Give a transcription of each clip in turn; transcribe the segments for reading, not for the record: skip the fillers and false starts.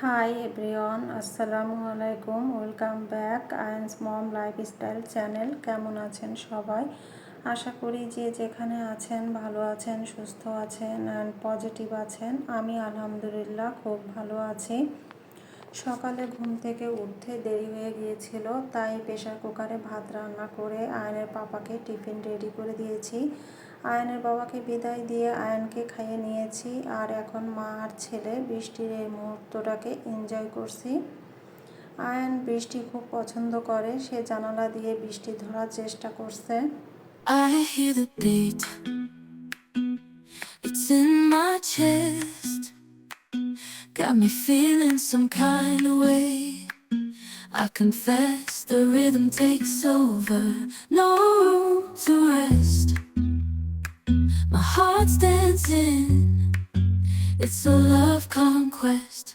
High everyone, আসসালামু আলাইকুম। Welcome back Ayan's mom lifestyle channel. কেমন আছেন সবাই? আশা করি যে যেখানে আছেন ভালো আছেন, সুস্থ আছেন অ্যান্ড পজিটিভ আছেন। আমি আলহামদুলিল্লাহ খুব ভালো আছি। সকালে ঘুম থেকে উঠতে দেরি হয়ে গিয়েছিল, তাই প্রেশার কুকারে ভাত রান্না করে আয়নের পাপাকে টিফিন রেডি করে দিয়েছি। আয়নের বাবাকে বিদায় দিয়ে আয়নকে খাইয়ে নিয়েছি, আর এখন মা আর ছেলে বৃষ্টির এই মুহূর্তটাকে এনজয় করছি। আয়ন বৃষ্টি খুব পছন্দ করে, সে জানালা দিয়ে বৃষ্টি ধরার চেষ্টা করছে। I hear the beat, it's in my chest. Got me feeling some kind of way. I confess the rhythm takes over, no room to rest. My heart's dancing, it's a love conquest.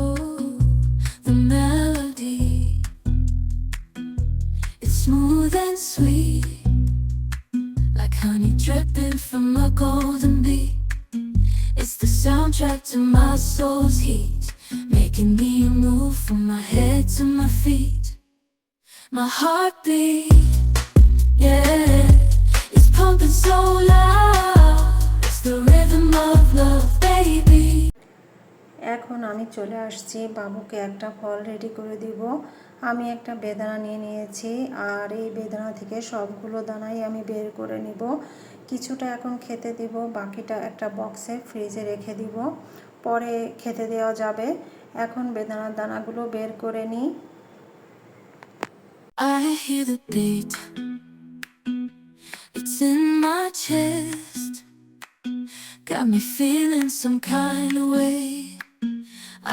Oh, the melody, it's smooth and sweet, like honey dripping from a golden bee. It's the soundtrack to my soul's heat, making me move from my head to my feet. My heartbeat, yeah, it's pumping so loud. It's the rhythm of love, baby. এখন আমি চলে আসছি বাবুকে একটা ফল ready করে দিব। আমি একটা বেদানা নিয়ে নিয়েছি, আর এই বেদানা থেকে সবগুলো দানাই আমি বের করে নিব। কিছুটা এখন খেতে দিব, বাকিটা একটা বক্সে ফ্রিজে রেখে দিব, পরে খেতে দেওয়া যাবে। এখন বেদানার দানাগুলো বের করে নিই। I hear the beat, it's in my chest. Got me feeling some kind of way.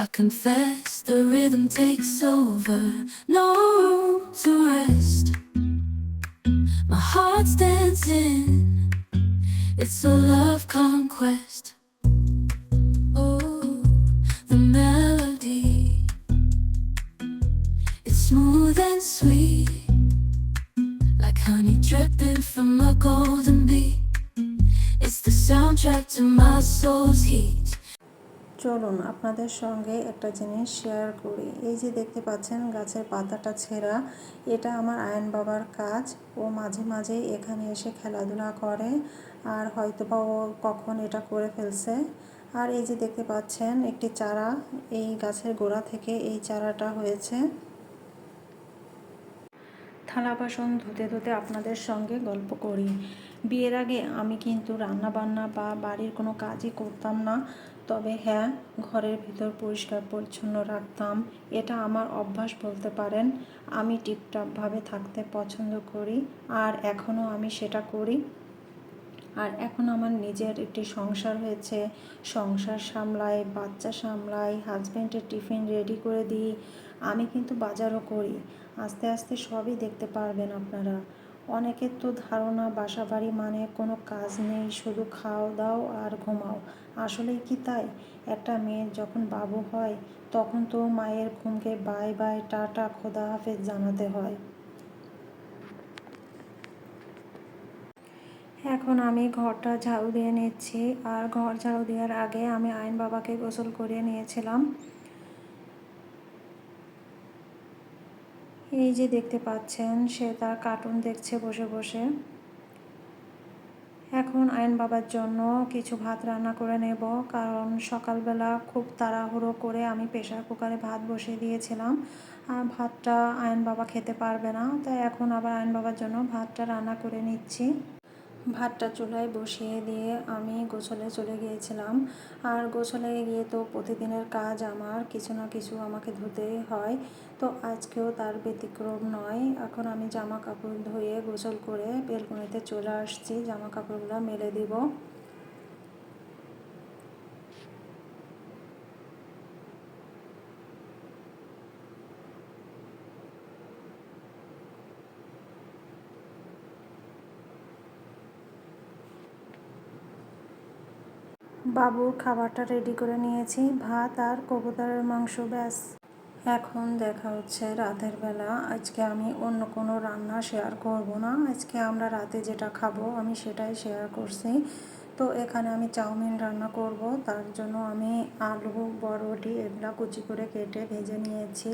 I confess the rhythm takes over, no room to rest. My heart's dancing, it's a love conquest. Oh, the melody, it's smooth and sweet, like honey dripping from a golden bee. It's the soundtrack to my soul's heat. চলুন আপনাদের সঙ্গে একটা জিনিস share করি। এই যে দেখতে পাচ্ছেন গাছের পাতাটা ছেঁড়া, এটা আমার আয়ন বাবার কাজ। ও মাঝে মাঝে এখানে এসে খেলাধুলা করে, আর হয়তোবা ও কখন এটা করে ফেলছে। আর এই যে দেখতে পাচ্ছেন একটি চারা, এই গাছের গোড়া থেকে এই চারাটা হয়েছে। থালা বাসন ধুতে ধুতে আপনাদের সঙ্গে গল্প করি। বিয়ের আগে আমি কিন্তু রান্না বান্না বা বাড়ির কোনো কাজই করতাম না, তবে হ্যাঁ, ঘরের ভিতর পরিষ্কার পরিচ্ছন্ন রাখতাম। এটা আমার অভ্যাস বলতে পারেন। আমি টিপটপভাবে থাকতে পছন্দ করি, আর এখনও আমি সেটা করি। আর এখন আমার নিজের একটি সংসার হয়েছে, সংসার সামলাই, বাচ্চা সামলাই, হাজব্যান্ডের টিফিন রেডি করে দিই। আমি কিন্তু বাজারও করি। আস্তে আস্তে সবই দেখতে পারবেন আপনারা। অনেকের তো ধারণা বাসা বাড়ি মানে কোনো কাজ নেই, শুধু খাও দাও আর ঘুমাও। আসলেই কি তাই? একটা মেয়ের যখন বাবু হয় তখন তো মায়ের ঘুমকে বাই বাই, টাটা, খোদা হাফেজ জানাতে হয়। এখন আমি ঘরটা ঝাড়ু দিয়ে নিচ্ছি, আর ঘর ঝাড়ু দেওয়ার আগে আমি আয়ন বাবাকে গোসল করিয়ে নিয়েছিলাম। এই যে দেখতে পাচ্ছেন সে তার কার্টুন দেখছে বসে বসে। এখন আয়ন বাবার জন্য কিছু ভাত রান্না করে নেব, কারণ সকালবেলা খুব তাড়াহুড়ো করে আমি প্রেশার কুকারে ভাত বসিয়ে দিয়েছিলাম, আর ভাতটা আয়ন বাবা খেতে পারবে না, তাই এখন আবার আয়ন বাবার জন্য ভাতটা রান্না করে নিচ্ছি। ভাতটা চুলায় বসিয়ে দিয়ে আমি গোসলে চলে গিয়েছিলাম। আর গোসলে গিয়ে তো প্রতিদিনের কাজ, আমার কিছু না কিছু আমাকে ধুতেই হয়, তো আজকেও তার ব্যতিক্রম নয়। এখন আমি জামা কাপড় ধুয়ে গোসল করে বেলকনিতে চলে আসছি, জামা কাপড়গুলো মেলে দিব। বাবুর খাবারটা রেডি করে নিয়েছি, ভাত আর কবুতরের মাংস, ব্যাস। এখন দেখা হচ্ছে রাতের বেলা। আজকে আমি অন্য কোনো রান্না শেয়ার করব না, আজকে আমরা রাতে যেটা খাবো আমি সেটাই শেয়ার করছি। তো তো এখানে আমি চাউমিন রান্না করব, তার জন্য আমি আলু, বরবটি এগুলা কুচি করে কেটে ভেজে নিয়েছি।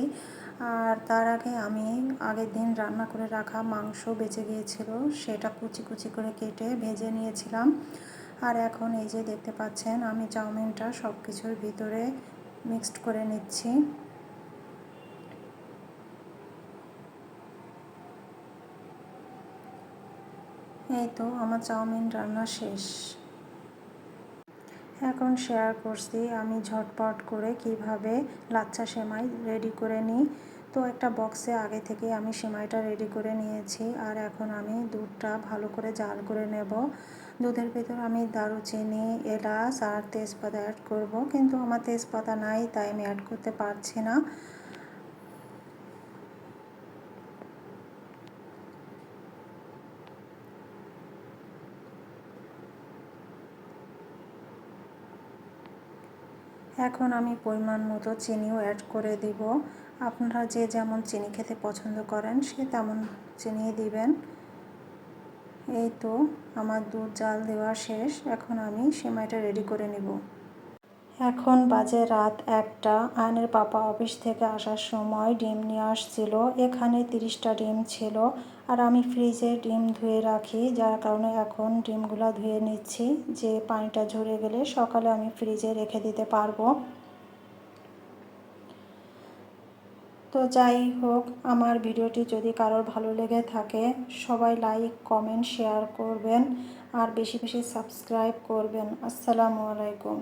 আর তার আগে আমি আগের দিন রান্না করে রাখা মাংস বেঁচে গিয়েছিল, সেটা কুচি কুচি করে কেটে ভেজে নিয়েছিলাম। আর এখন এই যে দেখতে পাচ্ছেন আমি চাউমিনটা সব কিছুর ভিতরে মিক্সড করে নিচ্ছি। এই তো আমার চাউমিন রান্না শেষ। এখন শেয়ার করছি আমি ঝটপট করে কিভাবে লাচ্ছা সেমাই রেডি করে নিই। তো একটা বক্সে আগে থেকে আমি সেমাইটা রেডি করে নিয়েছি। আর এখন আমি দুধটা ভালো করে জাল করে নেব। দুধের ভিতর আমি দারুচিনি, এলাচ আর তেজপাতা অ্যাড করব, কিন্তু আমার তেজপাতা নাই তাই আমি অ্যাড করতে পারছি না। এখন আমি পরিমাণ মতো চিনিও অ্যাড করে দিব। আপনারা যে যেমন চিনি খেতে পছন্দ করেন সে তেমন চিনি দিবেন। এই তো আমার দুধ জাল দেওয়া শেষ। এখন আমি সেমাইটা রেডি করে নিব। এখন বাজে রাত 1টা। আয়নের পাপা অফিস থেকে আসার সময় ডিম নিয়ে আসছিল। এখানে 30টা ডিম ছিল। আর আমি ফ্রিজে ডিম ধুয়ে রাখি, যার কারণে এখন ডিমগুলো ধুয়ে নিচ্ছি, যে পানিটা ঝরে গেলে সকালে আমি ফ্রিজে রেখে দিতে পারবো। তো যাই হোক, আমার ভিডিওটি যদি কারোর ভালো লেগে থাকে সবাই লাইক, কমেন্ট, শেয়ার করবেন আর বেশি বেশি সাবস্ক্রাইব করবেন। আসসালামু আলাইকুম।